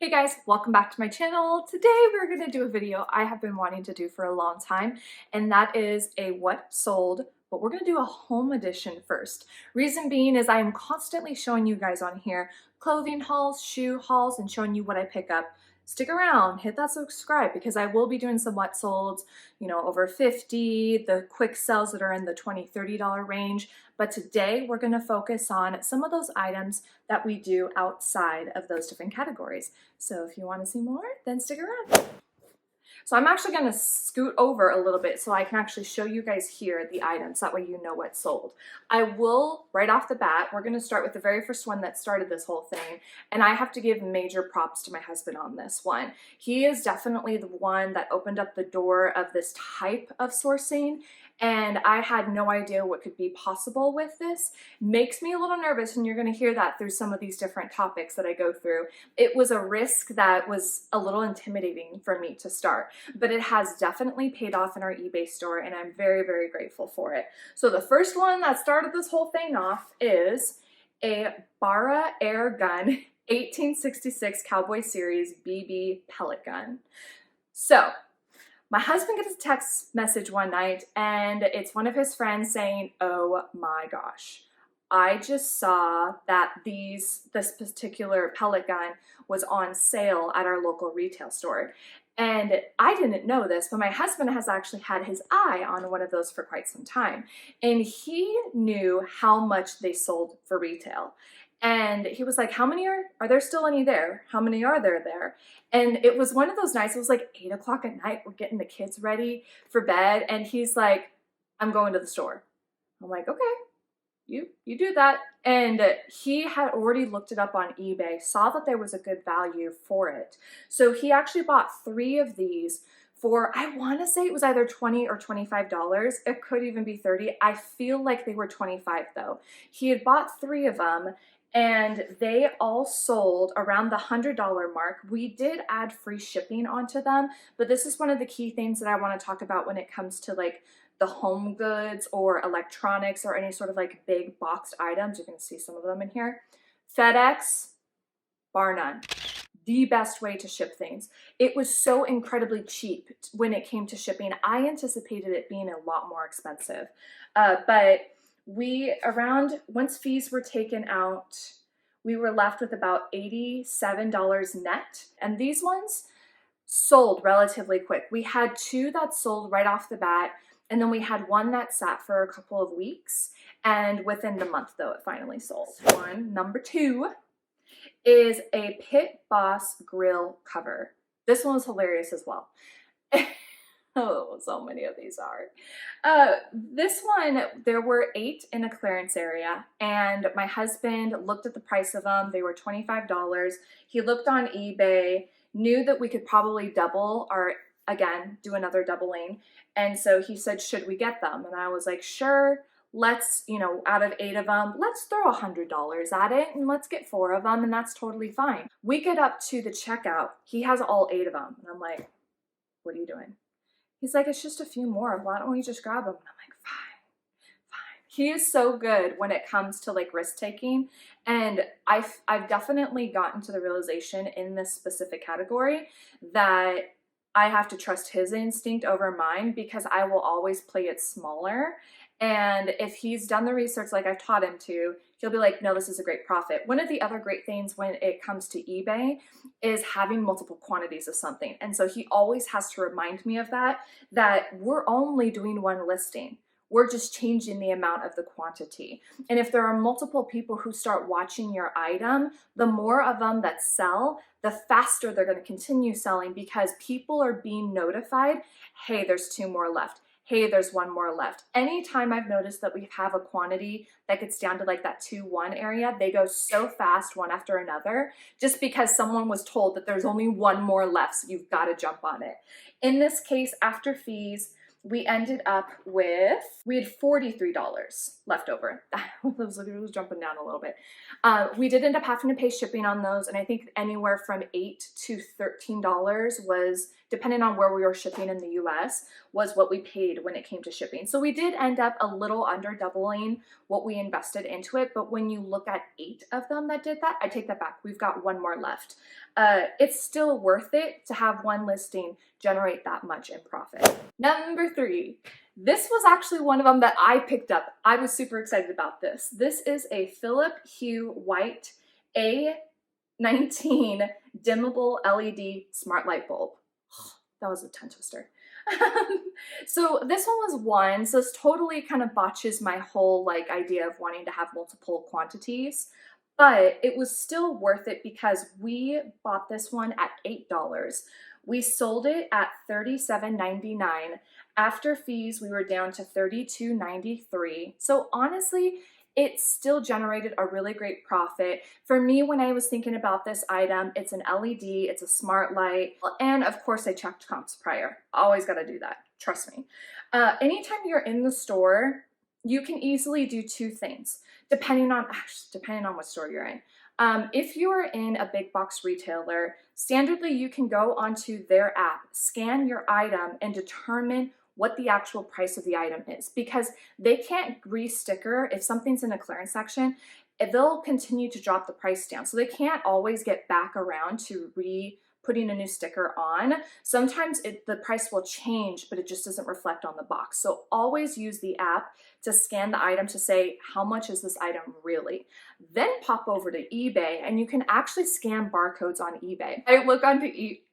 Hey guys, welcome back to my channel. Today we're going to do a video I have been wanting to do for a long time, and that is a what sold, but we're going to do a home edition first. Reason being is I am constantly showing you guys on here clothing hauls, shoe hauls, and showing you what I pick up. Stick around, hit that subscribe because I will be doing some what solds, over 50, the quick sells that are in the $20, $30 range. But today we're going to focus on some of those items that we do outside of those different categories. So if you want to see more, then stick around. So I'm actually going to scoot over a little bit so I can actually show you guys here the items. That way you know what's sold. I will, right off the bat, we're going to start with the very first one that started this whole thing. And I have to give major props to my husband on this one. He is definitely the one that opened up the door of this type of sourcing. And I had no idea what could be possible with this. Makes me a little nervous, and you're going to hear that through some of these different topics that I go through. It was a risk that was a little intimidating for me to start, but it has definitely paid off in our eBay store, and I'm very, very grateful for it. So the first one that started this whole thing off is a Barra Air Gun 1866 Cowboy Series BB pellet gun. So my husband gets a text message one night, and it's one of his friends saying, "Oh my gosh, I just saw that this particular pellet gun was on sale at our local retail store." And I didn't know this, but my husband has actually had his eye on one of those for quite some time. And he knew how much they sold for retail. And he was like, "How many are there still any there? How many are there?" And it was one of those nights, it was like 8 o'clock at night. We're getting the kids ready for bed. And he's like, "I'm going to the store." I'm like, "Okay, you do that." And he had already looked it up on eBay, saw that there was a good value for it. So he actually bought 3 of these for, I want to say it was either $20 or $25. It could even be 30. I feel like they were 25 though. He had bought 3 of them, and they all sold around the $100 mark. We did add free shipping onto them, but this is one of the key things that I want to talk about when it comes to like the home goods or electronics or any sort of like big boxed items. You can see some of them in here. FedEx, bar none. The best way to ship things. It was so incredibly cheap when it came to shipping. I anticipated it being a lot more expensive, but once fees were taken out, we were left with about $87 net, and these ones sold relatively quick. We had 2 that sold right off the bat, and then we had 1 that sat for a couple of weeks, and within the month though, it finally sold. Number 2 is a Pit Boss grill cover. This one was hilarious as well. Oh, so many of these are. This one, there were 8 in a clearance area, and my husband looked at the price of them. They were $25. He looked on eBay, knew that we could probably double or, again, do another doubling. And so he said, "Should we get them?" And I was like, "Sure. Let's, out of 8 of them, let's throw $100 at it and let's get 4 of them, and that's totally fine." We get up to the checkout. He has all 8 of them. And I'm like, "What are you doing?" He's like, "It's just a few more. Why don't we just grab them?" And I'm like, fine. He is so good when it comes to like risk taking. And I've definitely gotten to the realization in this specific category that I have to trust his instinct over mine, because I will always play it smaller. And if he's done the research like I've taught him to, he'll be like, "No, this is a great profit." One of the other great things when it comes to eBay is having multiple quantities of something. And so he always has to remind me of that we're only doing 1 listing. We're just changing the amount of the quantity. And if there are multiple people who start watching your item, the more of them that sell, the faster they're going to continue selling, because people are being notified, "Hey, there's 2 more left. Hey, there's 1 more left." Anytime I've noticed that we have a quantity that gets down to like that 2-1 area, they go so fast one after another, just because someone was told that there's only 1 more left, so you've got to jump on it. In this case, after fees, we ended up with, we had $43 left over. It was jumping down a little bit. We did end up having to pay shipping on those, and I think anywhere from $8 to $13 was, depending on where we were shipping in the US, was what we paid when it came to shipping. So we did end up a little under doubling what we invested into it, but when you look at 8 of them that did that, I take that back. We've got 1 more left. It's still worth it to have one listing generate that much in profit. Number 3, this was actually one of them that I picked up. I was super excited about this. This is a Philip Hue White A19 dimmable LED smart light bulb. That was a tongue twister. So this one was 1, so this totally kind of botches my whole like idea of wanting to have multiple quantities, but it was still worth it because we bought this one at $8. We sold it at $37.99. After fees, we were down to $32.93. So honestly, it still generated a really great profit. For me, when I was thinking about this item, it's an LED, it's a smart light, and of course I checked comps prior. Always gotta do that, trust me. Anytime you're in the store, you can easily do 2 things, depending on what store you're in. If you're in a big box retailer, standardly you can go onto their app, scan your item, and determine what the actual price of the item is, because they can't re-sticker if something's in a clearance section. They'll continue to drop the price down, so they can't always get back around to putting a new sticker on. Sometimes the price will change, but it just doesn't reflect on the box. So always use the app to scan the item to say, how much is this item really? Then pop over to eBay, and you can actually scan barcodes on eBay. I look onto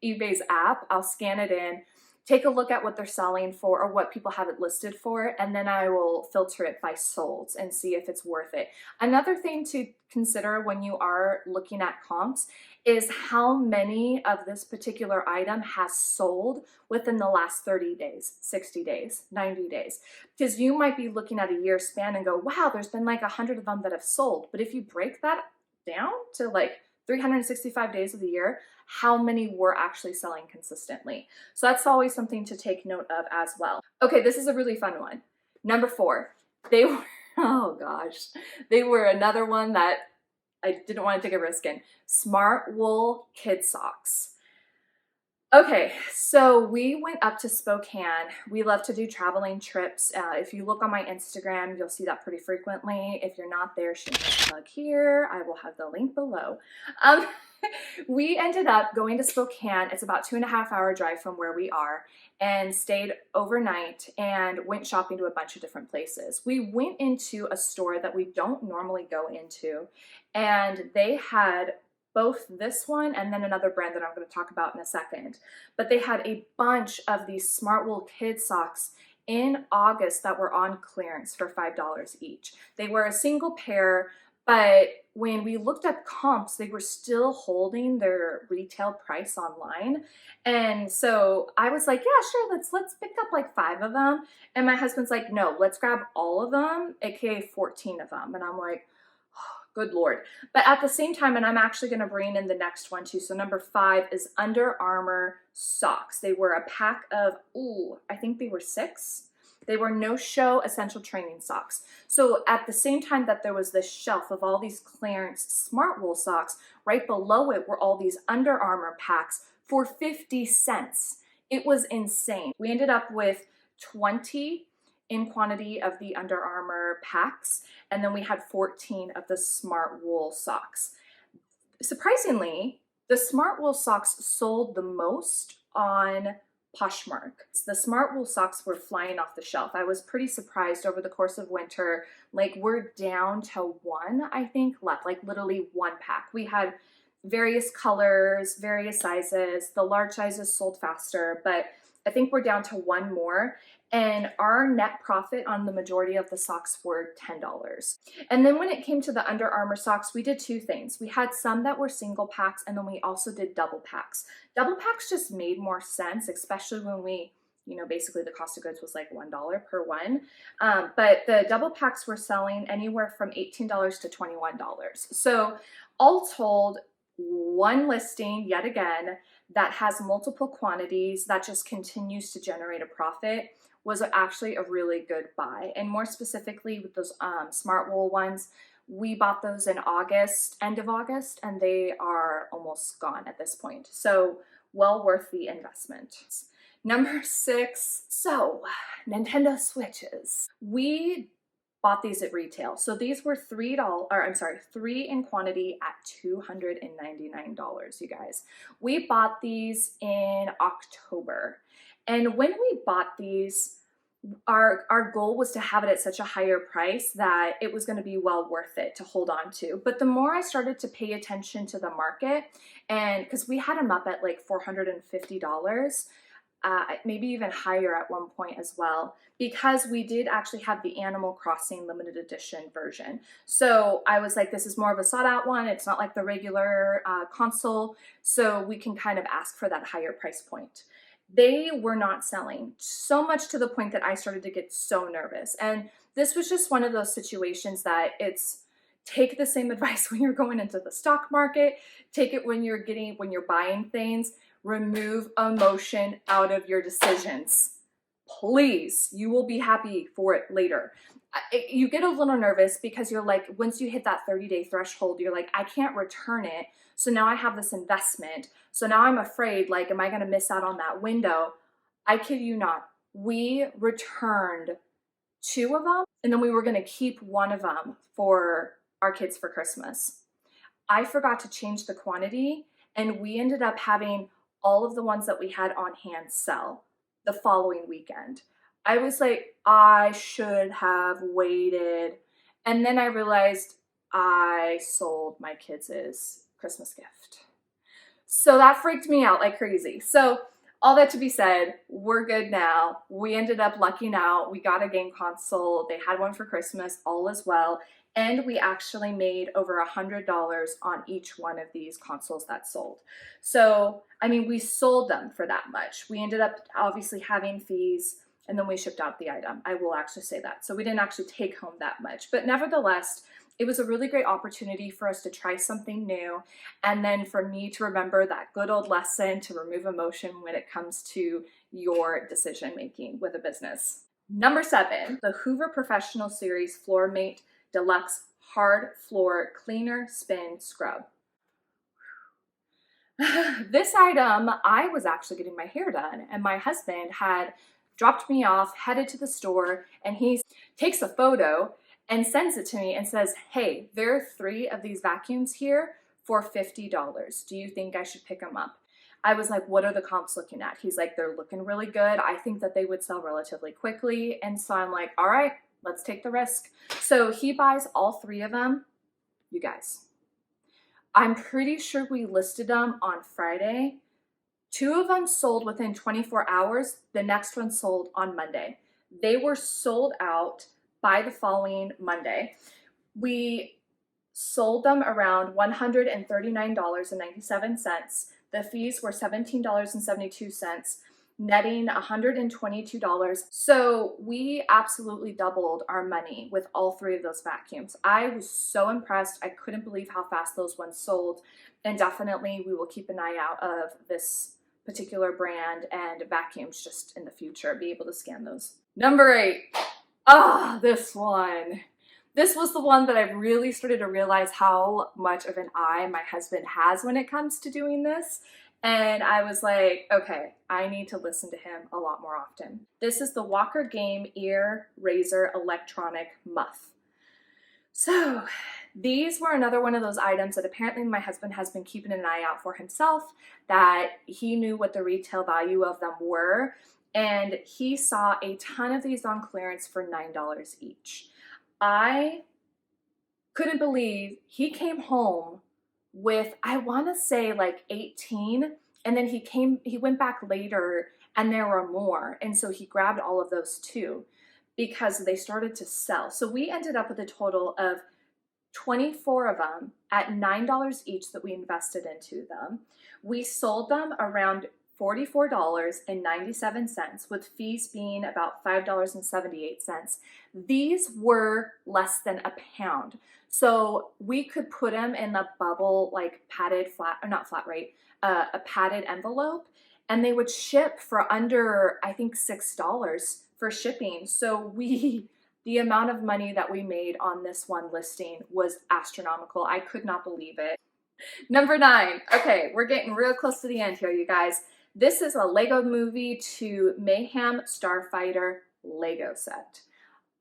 eBay's app, I'll scan it in, take a look at what they're selling for or what people have it listed for, and then I will filter it by solds and see if it's worth it. Another thing to consider when you are looking at comps is how many of this particular item has sold within the last 30 days, 60 days, 90 days. Because you might be looking at a year span and go, wow, there's been like 100 of them that have sold. But if you break that down to like 365 days of the year, how many were actually selling consistently? So that's always something to take note of as well. Okay, this is a really fun one. Number 4, they were, oh gosh, they were another one that I didn't want to take a risk in. Smart wool kid socks. Okay, so we went up to Spokane. We love to do traveling trips. If you look on my Instagram, you'll see that pretty frequently. If you're not there, shameless plug here. I will have the link below. We ended up going to Spokane. It's about 2.5-hour drive from where we are, and stayed overnight and went shopping to a bunch of different places. We went into a store that we don't normally go into, and they had both this one and then another brand that I'm going to talk about in a second. But they had a bunch of these smart wool kid socks in August that were on clearance for $5 each. They were a single pair, but when we looked at comps, they were still holding their retail price online. And so I was like, yeah, sure, let's pick up like 5 of them. And my husband's like, no, let's grab all of them, aka 14 of them. And I'm like, good Lord. But at the same time, and I'm actually going to bring in the next one too. So number 5 is Under Armour socks. They were a pack of, I think they were 6. They were no-show essential training socks. So at the same time that there was this shelf of all these clearance smart wool socks, right below it were all these Under Armour packs for 50 cents. It was insane. We ended up with 20 in quantity of the Under Armour packs, and then we had 14 of the smart wool socks. Surprisingly, the smart wool socks sold the most on Poshmark. The smart wool socks were flying off the shelf. I was pretty surprised over the course of winter. Like, we're down to 1, I think, left, like literally 1 pack. We had various colors, various sizes. The large sizes sold faster, but I think we're down to 1 more. And our net profit on the majority of the socks were $10. And then when it came to the Under Armour socks, we did 2 things. We had some that were single packs, and then we also did double packs. Double packs just made more sense, especially when we, basically the cost of goods was like $1 per one. But the double packs were selling anywhere from $18 to $21. So all told, 1 listing, yet again, that has multiple quantities, that just continues to generate a profit. was actually a really good buy. And more specifically with those smart wool ones, we bought those in August, end of August, and they are almost gone at this point. So well worth the investment. Number 6, so Nintendo Switches. We bought these at retail. So these were three in quantity at $299, you guys. We bought these in October. And when we bought these, our goal was to have it at such a higher price that it was going to be well worth it to hold on to. But the more I started to pay attention to the market, and because we had them up at like $450, maybe even higher at one point as well, because we did actually have the Animal Crossing limited edition version. So I was like, this is more of a sought out one. It's not like the regular console, so we can kind of ask for that higher price point. They were not selling, so much to the point that I started to get so nervous. And this was just one of those situations that take the same advice when you're going into the stock market, take it when you're buying things. Remove emotion out of your decisions. Please, you will be happy for it later. You get a little nervous because you're like, once you hit that 30-day threshold, you're like, I can't return it. So now I have this investment. So now I'm afraid, like, am I going to miss out on that window? I kid you not. We returned 2 of them, and then we were going to keep 1 of them for our kids for Christmas. I forgot to change the quantity, and we ended up having all of the ones that we had on hand sell the following weekend. I was like, I should have waited. And then I realized I sold my kids' Christmas gift. So that freaked me out like crazy. So all that to be said, we're good now. We ended up lucking out. We got a game console. They had one for Christmas, all as well. And we actually made over $100 on each one of these consoles that sold. So, I mean, we sold them for that much. We ended up obviously having fees, and then we shipped out the item. I will actually say that. So we didn't actually take home that much. But nevertheless, it was a really great opportunity for us to try something new. And then for me to remember that good old lesson to remove emotion when it comes to your decision making with a business. Number 7, the Hoover Professional Series Floor Mate Deluxe Hard Floor Cleaner Spin Scrub. This item, I was actually getting my hair done, and my husband had dropped me off, headed to the store, and he takes a photo and sends it to me and says, hey, there are 3 of these vacuums here for $50. Do you think I should pick them up? I was like, what are the comps looking at? He's like, they're looking really good. I think that they would sell relatively quickly. And so I'm like, all right, let's take the risk. So he buys all 3 of them. You guys, I'm pretty sure we listed them on Friday. 2 of them sold within 24 hours. The next one sold on Monday. They were sold out by the following Monday. We sold them around $139.97. The fees were $17.72, netting $122. So we absolutely doubled our money with all 3 of those vacuums. I was so impressed. I couldn't believe how fast those ones sold. And definitely we will keep an eye out of this particular brand and vacuums just in the future, be able to scan those. Number 8. This one. This was the one that I really started to realize how much of an eye my husband has when it comes to doing this. And I was like, okay, I need to listen to him a lot more often. This is the Walker Game Ear Razor Electronic Muff. So these were another one of those items that apparently my husband has been keeping an eye out for himself, that he knew what the retail value of them were. And he saw a ton of these on clearance for $9 each. I couldn't believe he came home with, I want to say like 18, and then he went back later and there were more. And so he grabbed all of those too because they started to sell. So we ended up with a total of 24 of them at $9 each that we invested into them. We sold them around $44.97, with fees being about $5.78. These were less than a pound. So we could put them in a bubble, like padded a padded envelope, and they would ship for under, I think, $6 for shipping. So the amount of money that we made on this one listing was astronomical. I could not believe it. Number 9. Okay, we're getting real close to the end here, you guys. This is a Lego Movie 2 Mayhem Starfighter Lego set.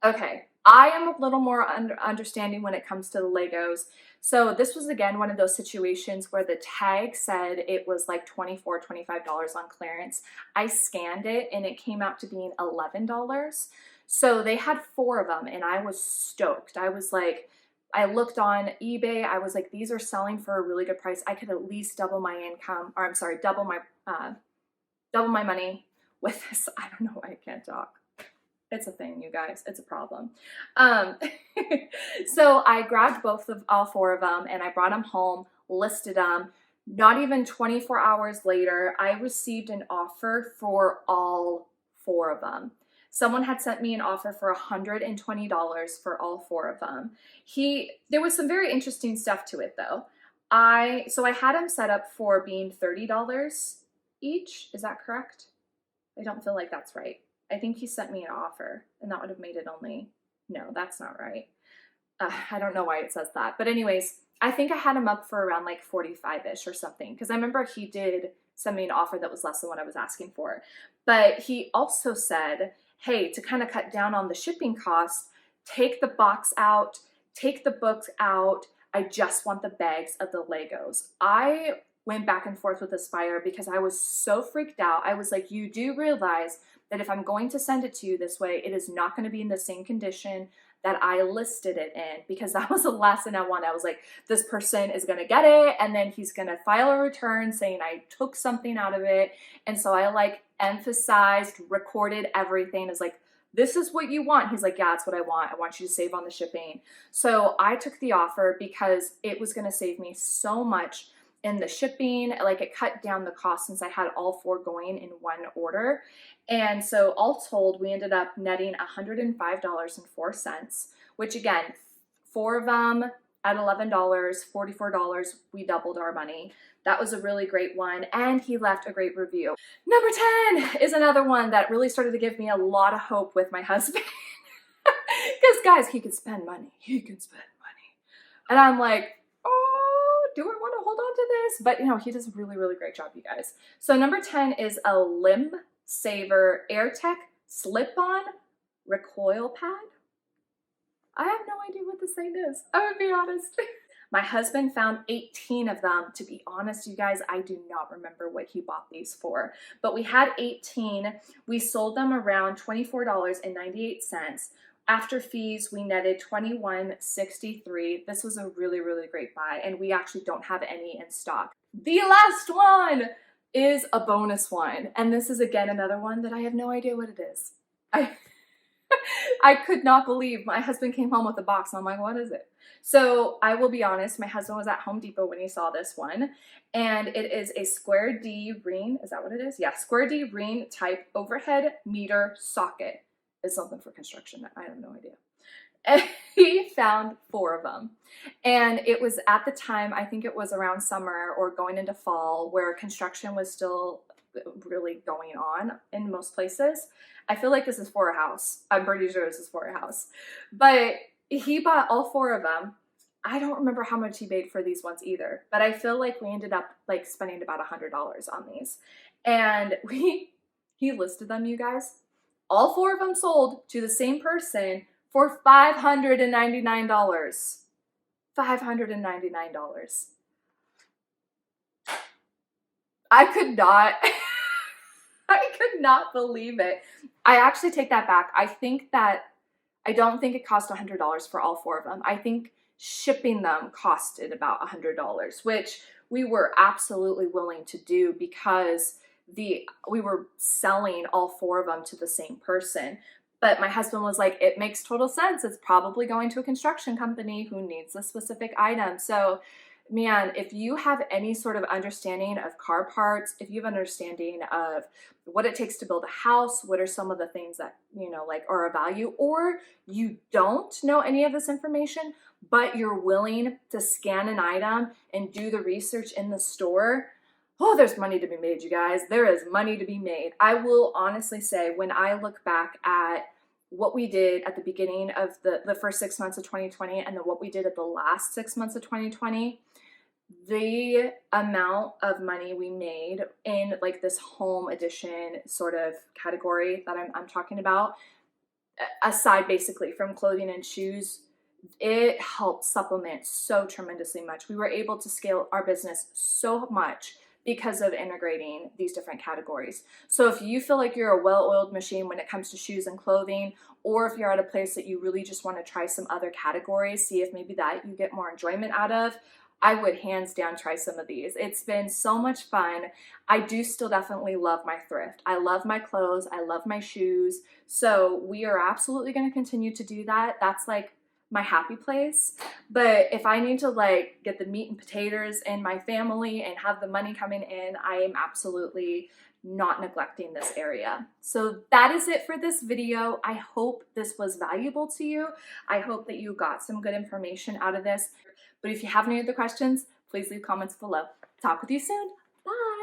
Okay, I am a little more understanding when it comes to the Legos. So this was again one of those situations where the tag said it was like $24, $25 on clearance. I scanned it and it came out to being $11. So they had 4 of them and I was stoked. I was like, I looked on eBay. I was like, these are selling for a really good price. I could at least double my income, or I'm sorry, double my money with this. I don't know why I can't talk. It's a thing, you guys. It's a problem. So I grabbed all 4 of them and I brought them home, listed them. Not even 24 hours later, I received an offer for all 4 of them. Someone had sent me an offer for $120 for all 4 of them. There was some very interesting stuff to it though. So I had them set up for being $30 each. Is that correct? I don't feel like that's right. I think he sent me an offer and that would have made it only, no, that's not right. I don't know why it says that. But anyways, I think I had him up for around like 45-ish or something. Because I remember he did send me an offer that was less than what I was asking for. But he also said, hey, to kind of cut down on the shipping costs, take the box out, take the books out. I just want the bags of the Legos. I went back and forth with this buyer because I was so freaked out. I was like, you do realize that if I'm going to send it to you this way, it is not going to be in the same condition that I listed it in, because that was the last thing I wanted. I was like, this person is going to get it and then he's going to file a return saying I took something out of it. And so I like emphasized, recorded everything. It's like, this is what you want. He's like, yeah, that's what I want. I want you to save on the shipping. So I took the offer because it was going to save me so much in the shipping. Like it cut down the cost since I had all 4 going in one order. And so all told, we ended up netting $105.04, which again, 4 of them at $11, $44, we doubled our money. That was a really great one. And he left a great review. Number 10 is another one that really started to give me a lot of hope with my husband. Because guys, he can spend money. He can spend money. And I'm like, do I want to hold on to this? But you know, he does a really, really great job, you guys. So number 10 is a Limb Saver AirTech slip-on recoil pad. I have no idea what this thing is. I would be honest. My husband found 18 of them. To be honest, you guys, I do not remember what he bought these for, but we had 18. We sold them around $24.98. After fees, we netted $21.63. This was a really, really great buy, and we actually don't have any in stock. The last one is a bonus one, and this is again another one that I have no idea what it is. I could not believe my husband came home with a box, and I'm like, what is it? So I will be honest, my husband was at Home Depot when he saw this one, and it is a square D ring. Is that what it is? Yeah, square D ring type overhead meter socket. It's something for construction. I have no idea. And he found 4 of them. And it was at the time, I think it was around summer or going into fall, where construction was still really going on in most places. I feel like this is for a house. I'm pretty sure this is for a house. But he bought all 4 of them. I don't remember how much he paid for these ones either, but I feel like we ended up like spending about $100 on these. And he listed them, you guys. All 4 of them sold to the same person for $599. $599. I could not, I could not believe it. I actually take that back. I don't think it cost $100 for all 4 of them. I think shipping them costed about $100, which we were absolutely willing to do because we were selling all 4 of them to the same person. But my husband was like, it makes total sense. It's probably going to a construction company who needs a specific item. So man, if you have any sort of understanding of car parts, if you have understanding of what it takes to build a house, what are some of the things that, you know, like are of value, or you don't know any of this information, but you're willing to scan an item and do the research in the store, Oh, there's money to be made, you guys. There is money to be made. I will honestly say, when I look back at what we did at the beginning of the first 6 months of 2020 and then what we did at the last 6 months of 2020, the amount of money we made in like this home edition sort of category that I'm talking about, aside basically from clothing and shoes, it helped supplement so tremendously much. We were able to scale our business so much because of integrating these different categories. So if you feel like you're a well-oiled machine when it comes to shoes and clothing, or if you're at a place that you really just want to try some other categories, see if maybe that you get more enjoyment out of, I would hands down try some of these. It's been so much fun. I do still definitely love my thrift. I love my clothes. I love my shoes. So we are absolutely going to continue to do that. That's like my happy place. But if I need to like get the meat and potatoes in my family and have the money coming in, I am absolutely not neglecting this area. So that is it for this video. I hope this was valuable to you. I hope that you got some good information out of this. But if you have any other questions, please leave comments below. Talk with you soon. Bye.